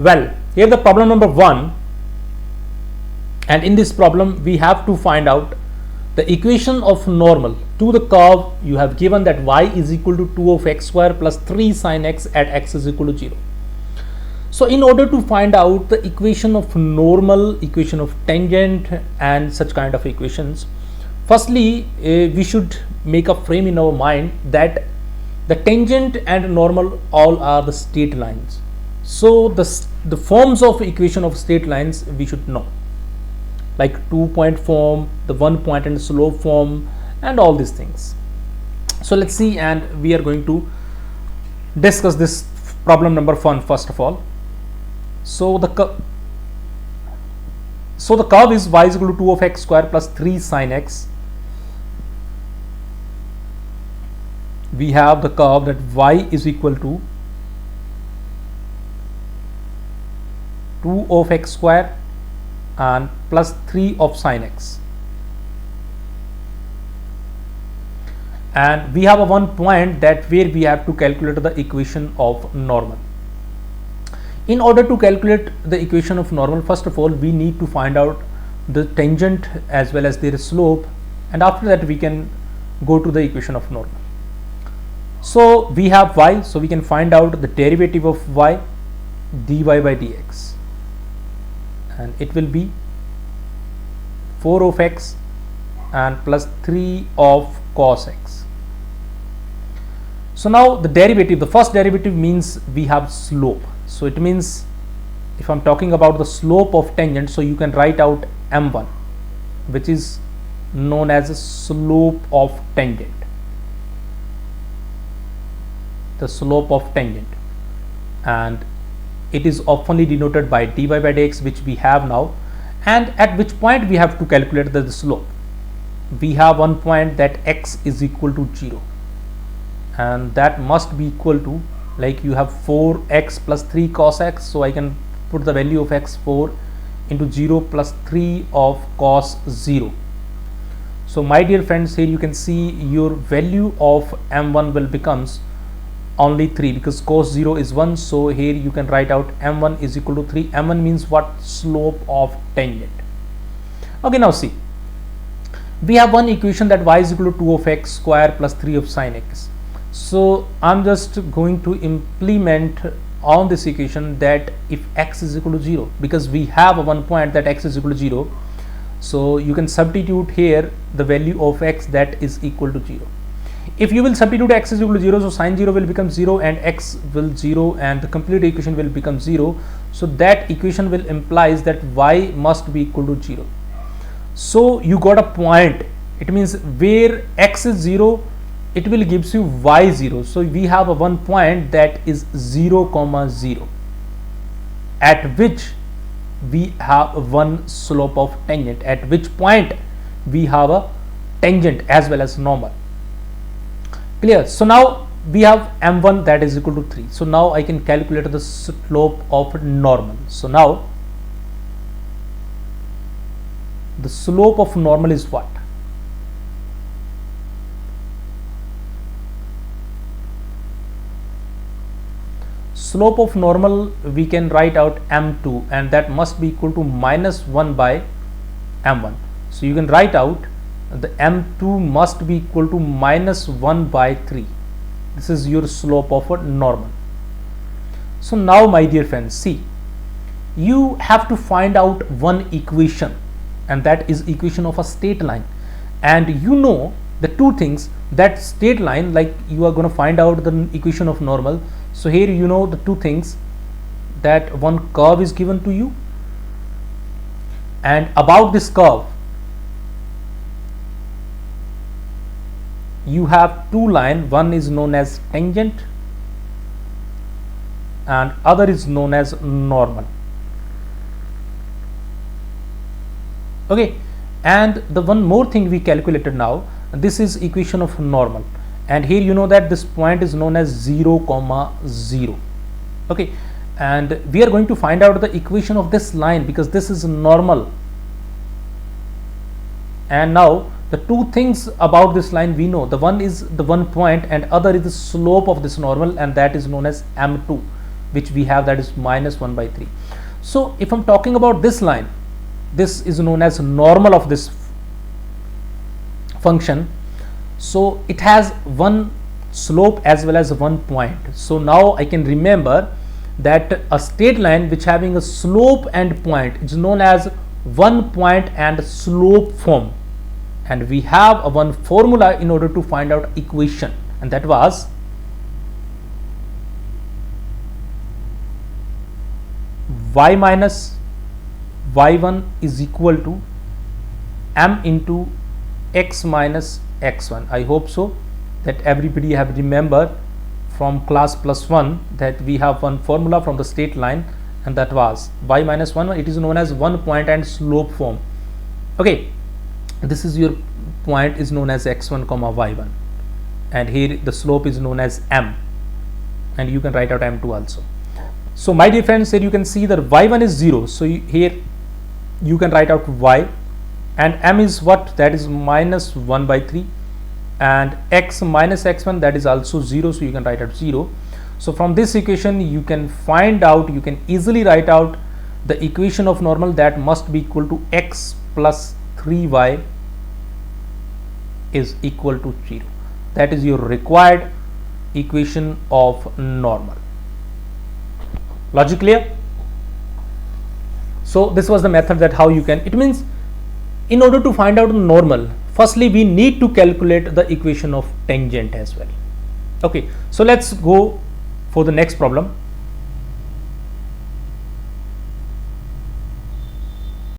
Well, here the problem number 1, and in this problem we have to find out the equation of normal to the curve. You have given that y is equal to 2 of x square plus 3 sin x at x is equal to 0. So in order to find out the equation of normal, equation of tangent and such kind of equations, firstly we should make a frame in our mind that the tangent and normal all are the straight lines. So the forms of equation of straight lines we should know, like 2-point form, the 1 point and slope form, and all these things. So let's see, and we are going to discuss this problem number 1 first of all. So the curve is y is equal to 2 of x square plus 3 sin x. We have the curve that y is equal to 2 of x square and plus 3 of sin x, and we have a 1 point that where we have to calculate the equation of normal. In order to calculate the equation of normal, first of all we need to find out the tangent as well as their slope, and after that we can go to the equation of normal. So we have y, so we can find out the derivative of y, dy by dx, and it will be 4 of x and plus 3 of cos x. So now the derivative, the first derivative means we have slope. So it means if I'm talking about the slope of tangent, so you can write out m1, which is known as a slope of tangent, the slope of tangent, and it is oftenly denoted by dy by dx, which we have now. And at which point we have to calculate the slope? We have one point that x is equal to 0, and that must be equal to, like you have 4x plus 3 cos x, so I can put the value of x 4 into 0 plus 3 of cos 0. So my dear friends, here you can see your value of m1 will becomes only 3, because cos 0 is 1. So here you can write out m1 is equal to 3. m1 means what? Slope of tangent. Okay, now see, we have one equation that y is equal to 2 of x square plus 3 of sin x. So I'm just going to implement on this equation that if x is equal to 0, because we have a one point that x is equal to 0, so you can substitute here the value of x that is equal to 0. If you will substitute x is equal to 0, so sin 0 will become 0 and x will 0 and the complete equation will become 0. So that equation will implies that y must be equal to 0. So you got a point, it means where x is 0, it will gives you y 0. So we have a one point that is 0, 0, at which we have one slope of tangent, at which point we have a tangent as well as normal. Clear? So now we have m1 that is equal to 3. So now I can calculate the slope of normal. So now the slope of normal is what? Slope of normal we can write out m2, and that must be equal to minus 1 by m1. So you can write out the m2 must be equal to minus 1 by 3. This is your slope of a normal. So now my dear friends, see, you have to find out one equation, and that is equation of a straight line. And you know the two things, that straight line, like you are going to find out the equation of normal. So here you know the two things, that one curve is given to you, and about this curve you have two lines, one is known as tangent and other is known as normal. Okay, and the one more thing we calculated now, this is equation of normal, and here you know that this point is known as 0, 0. Okay, and we are going to find out the equation of this line, because this is normal. And now the two things about this line we know, the one is the one point and other is the slope of this normal, and that is known as m2. which we have, that is minus 1 by 3. So if I'm talking about this line, this is known as normal of this function. So it has one slope as well as one point. So now I can remember that a straight line which having a slope and point is known as one point and slope form, and we have a one formula in order to find out equation, and that was y minus y1 is equal to m into x minus x1. I hope so that everybody have remembered from class +1 that we have one formula from the straight line, and that was y minus 1. It is known as one point and slope form. Okay, this is your point is known as x1 comma y1, and here the slope is known as m, and you can write out m2 also. So my dear friends, here you can see that y1 is 0, so here you can write out y, and m is what, that is minus 1 by 3, and x minus x1, that is also 0, so you can write out 0. So from this equation you can find out, you can easily write out the equation of normal, that must be equal to x plus 3y is equal to 0. That is your required equation of normal. Logic clear? So this was the method that how you can, it means in order to find out normal, firstly we need to calculate the equation of tangent as well. Okay, so let's go for the next problem.